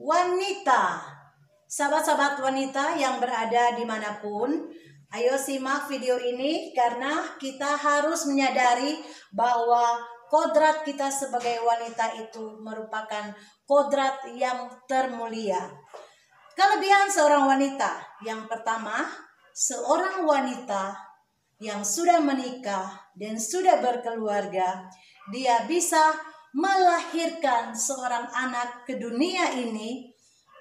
wanita. Sahabat-sahabat wanita yang berada dimanapun, ayo simak video ini karena kita harus menyadari bahwa kodrat kita sebagai wanita itu merupakan kodrat yang termulia. Kelebihan seorang wanita, yang pertama, seorang wanita yang sudah menikah dan sudah berkeluarga, dia bisa melahirkan seorang anak ke dunia ini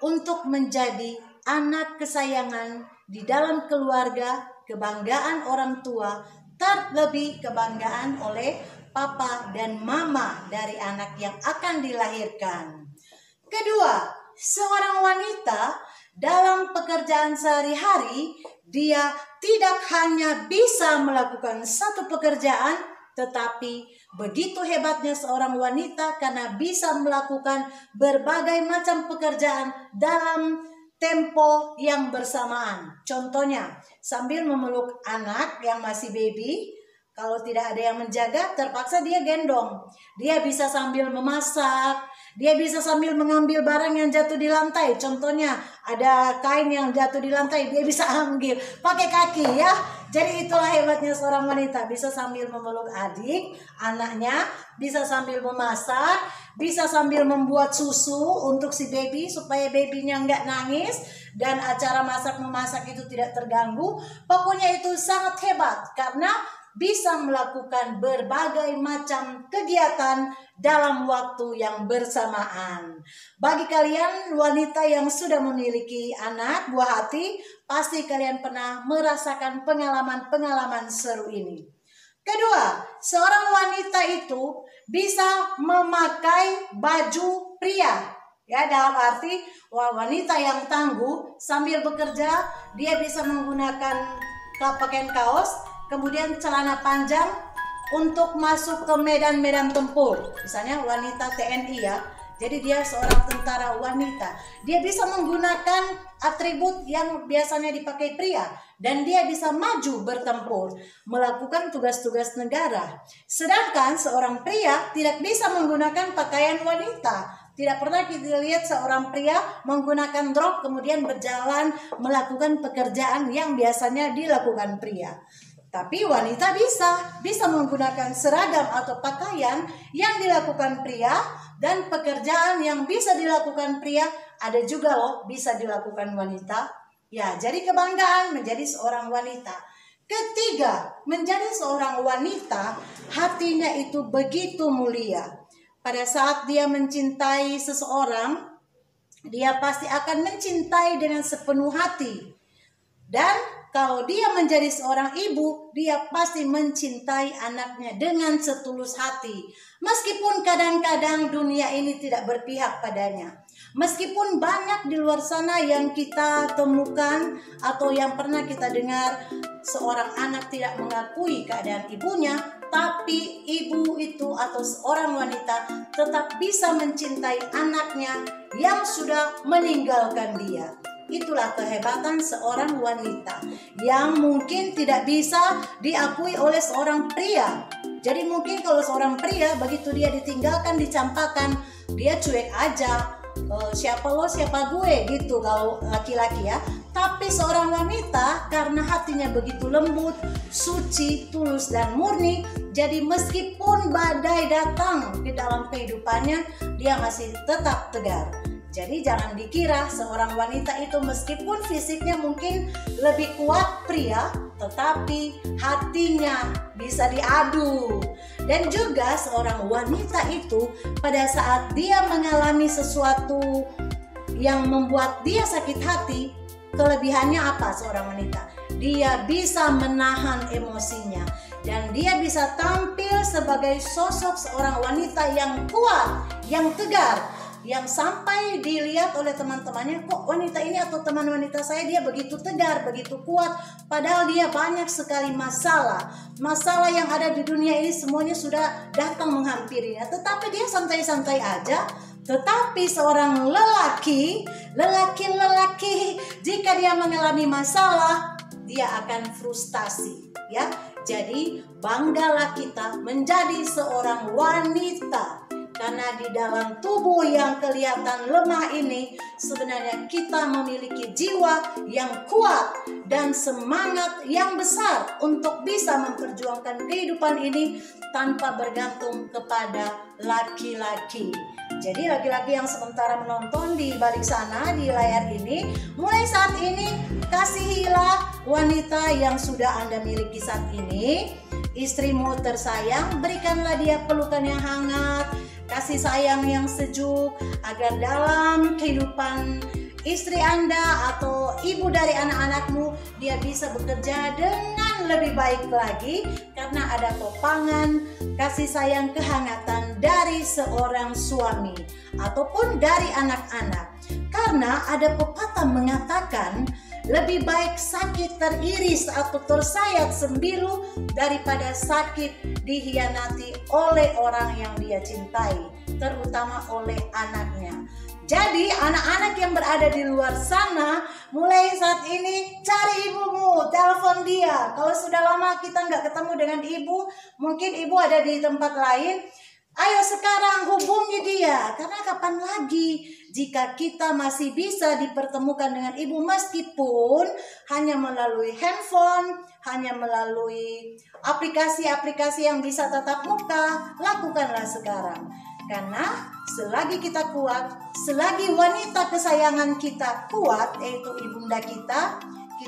untuk menjadi anak kesayangan di dalam keluarga, kebanggaan orang tua, terlebih kebanggaan oleh papa dan mama dari anak yang akan dilahirkan. Kedua, seorang wanita dalam pekerjaan sehari-hari, dia tidak hanya bisa melakukan satu pekerjaan, tetapi begitu hebatnya seorang wanita karena bisa melakukan berbagai macam pekerjaan dalam tempo yang bersamaan. Contohnya, sambil memeluk anak yang masih baby, kalau tidak ada yang menjaga, terpaksa dia gendong. Dia bisa sambil memasak, dia bisa sambil mengambil barang yang jatuh di lantai. Contohnya, ada kain yang jatuh di lantai, dia bisa ambil pakai kaki ya. Jadi itulah hebatnya seorang wanita, bisa sambil memeluk adik, anaknya, bisa sambil memasak, bisa sambil membuat susu untuk si baby supaya babynya nggak nangis, dan acara masak-memasak itu tidak terganggu. Pokoknya itu sangat hebat karena bisa melakukan berbagai macam kegiatan dalam waktu yang bersamaan. Bagi kalian wanita yang sudah memiliki anak buah hati, pasti kalian pernah merasakan pengalaman-pengalaman seru ini. Kedua, seorang wanita itu bisa memakai baju pria. Ya, dalam arti wanita yang tangguh sambil bekerja, dia bisa menggunakan pakaian kaos, kemudian celana panjang untuk masuk ke medan-medan tempur. Misalnya wanita TNI ya. Jadi dia seorang tentara wanita. Dia bisa menggunakan atribut yang biasanya dipakai pria. Dan dia bisa maju bertempur, melakukan tugas-tugas negara. Sedangkan seorang pria tidak bisa menggunakan pakaian wanita. Tidak pernah kita lihat seorang pria menggunakan rok kemudian berjalan melakukan pekerjaan yang biasanya dilakukan pria. Tapi wanita bisa menggunakan seragam atau pakaian yang dilakukan pria, dan pekerjaan yang bisa dilakukan pria ada juga loh bisa dilakukan wanita. Ya, jadi kebanggaan menjadi seorang wanita. Ketiga, menjadi seorang wanita hatinya itu begitu mulia. Pada saat dia mencintai seseorang, dia pasti akan mencintai dengan sepenuh hati. Dan kalau dia menjadi seorang ibu, dia pasti mencintai anaknya dengan setulus hati. Meskipun kadang-kadang dunia ini tidak berpihak padanya. Meskipun banyak di luar sana yang kita temukan atau yang pernah kita dengar, seorang anak tidak mengakui keadaan ibunya, tapi ibu itu atau seorang wanita tetap bisa mencintai anaknya yang sudah meninggalkan dia. Itulah kehebatan seorang wanita yang mungkin tidak bisa diakui oleh seorang pria. Jadi mungkin kalau seorang pria begitu dia ditinggalkan, dicampakkan, dia cuek aja. Siapa lo, siapa gue gitu kalau laki-laki ya. Tapi seorang wanita karena hatinya begitu lembut, suci, tulus dan murni, jadi meskipun badai datang di dalam kehidupannya, dia masih tetap tegar. Jadi jangan dikira seorang wanita itu meskipun fisiknya mungkin lebih kuat pria, tetapi hatinya bisa diadu. Dan juga seorang wanita itu pada saat dia mengalami sesuatu yang membuat dia sakit hati, kelebihannya apa seorang wanita? Dia bisa menahan emosinya. Dan dia bisa tampil sebagai sosok seorang wanita yang kuat, yang tegar, yang sampai dilihat oleh teman-temannya, kok wanita ini atau teman wanita saya dia begitu tegar, begitu kuat, padahal dia banyak sekali masalah yang ada di dunia ini semuanya sudah datang menghampirinya, tetapi dia santai-santai aja. Tetapi seorang lelaki jika dia mengalami masalah, dia akan frustasi ya. Jadi banggalah kita menjadi seorang wanita Karena di dalam tubuh yang kelihatan lemah ini sebenarnya kita memiliki jiwa yang kuat dan semangat yang besar untuk bisa memperjuangkan kehidupan ini tanpa bergantung kepada laki-laki. Jadi laki-laki yang sementara menonton di balik sana di layar ini, mulai saat ini kasihilah wanita yang sudah Anda miliki saat ini. Istrimu tersayang, berikanlah dia pelukan yang hangat, kasih sayang yang sejuk, agar dalam kehidupan istri Anda atau ibu dari anak-anakmu, dia bisa bekerja dengan lebih baik lagi karena ada topangan kasih sayang kehangatan dari seorang suami ataupun dari anak-anak. Karena ada pepatah mengatakan lebih baik sakit teriris atau tersayat sembilu daripada sakit dihianati oleh orang yang dia cintai, terutama oleh anaknya. Jadi anak-anak yang berada di luar sana, mulai saat ini cari ibumu, telepon dia. Kalau sudah lama kita nggak ketemu dengan ibu, mungkin ibu ada di tempat lain, ayo sekarang hubungi dia. Karena kapan lagi jika kita masih bisa dipertemukan dengan ibu meskipun hanya melalui handphone, hanya melalui aplikasi-aplikasi yang bisa tatap muka, lakukanlah sekarang. Karena selagi kita kuat, selagi wanita kesayangan kita kuat, yaitu ibunda kita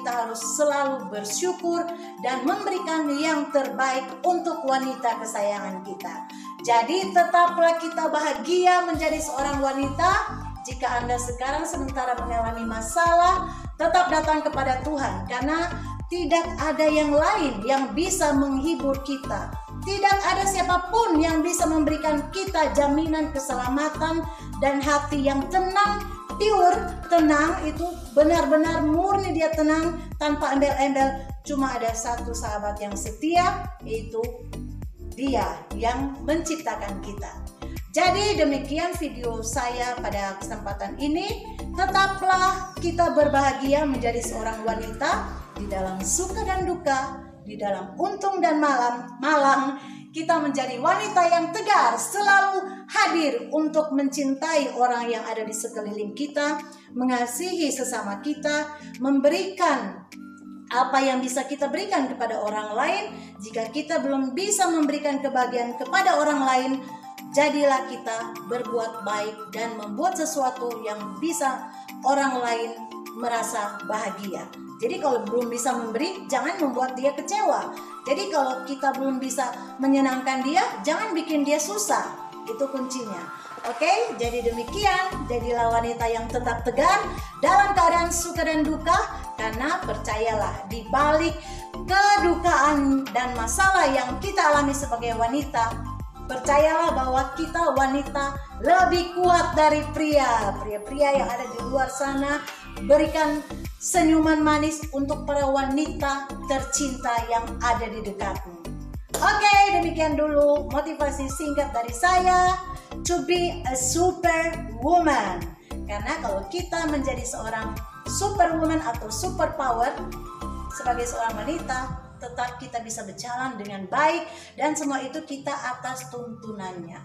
harus selalu bersyukur dan memberikan yang terbaik untuk wanita kesayangan kita. Jadi tetaplah kita bahagia menjadi seorang wanita. Jika Anda sekarang sementara mengalami masalah, tetap datang kepada Tuhan. Karena tidak ada yang lain yang bisa menghibur kita. Tidak ada siapapun yang bisa memberikan kita jaminan keselamatan dan hati yang tenang, pure, tenang itu benar-benar murni dia tenang tanpa embel-embel. Cuma ada satu sahabat yang setia, yaitu Dia yang menciptakan kita. Jadi demikian video saya pada kesempatan ini. Tetaplah kita berbahagia menjadi seorang wanita di dalam suka dan duka, di dalam untung dan malang. Kita menjadi wanita yang tegar, selalu hadir untuk mencintai orang yang ada di sekeliling kita, mengasihi sesama kita, memberikan apa yang bisa kita berikan kepada orang lain. Jika kita belum bisa memberikan kebahagiaan kepada orang lain, jadilah kita berbuat baik dan membuat sesuatu yang bisa orang lain merasa bahagia. Jadi kalau belum bisa memberi, jangan membuat dia kecewa. Jadi kalau kita belum bisa menyenangkan dia, jangan bikin dia susah. Itu kuncinya. Oke, jadi demikian. Jadilah wanita yang tetap tegar dalam keadaan suka dan duka. Karena percayalah, di balik kedukaan dan masalah yang kita alami sebagai wanita, percayalah bahwa kita wanita lebih kuat dari pria. Pria-pria yang ada di luar sana, berikan senyuman manis untuk para wanita tercinta yang ada di dekatmu. Oke, demikian dulu motivasi singkat dari saya, to be a super woman. Karena kalau kita menjadi seorang superwoman atau superpower sebagai seorang wanita, tetap kita bisa berjalan dengan baik dan semua itu kita atas tuntunannya.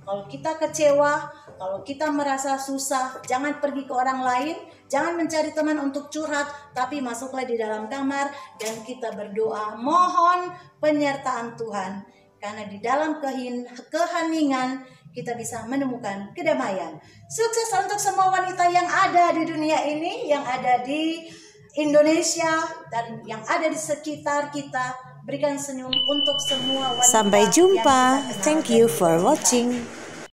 Kalau kita kecewa, kalau kita merasa susah, jangan pergi ke orang lain, jangan mencari teman untuk curhat, tapi masuklah di dalam kamar dan kita berdoa, mohon penyertaan Tuhan. Karena di dalam keheningan kita bisa menemukan kedamaian. Sukses untuk semua wanita yang ada di dunia ini, yang ada di Indonesia dan yang ada di sekitar kita. Berikan senyum untuk semua wanita. Sampai jumpa. Thank you for watching.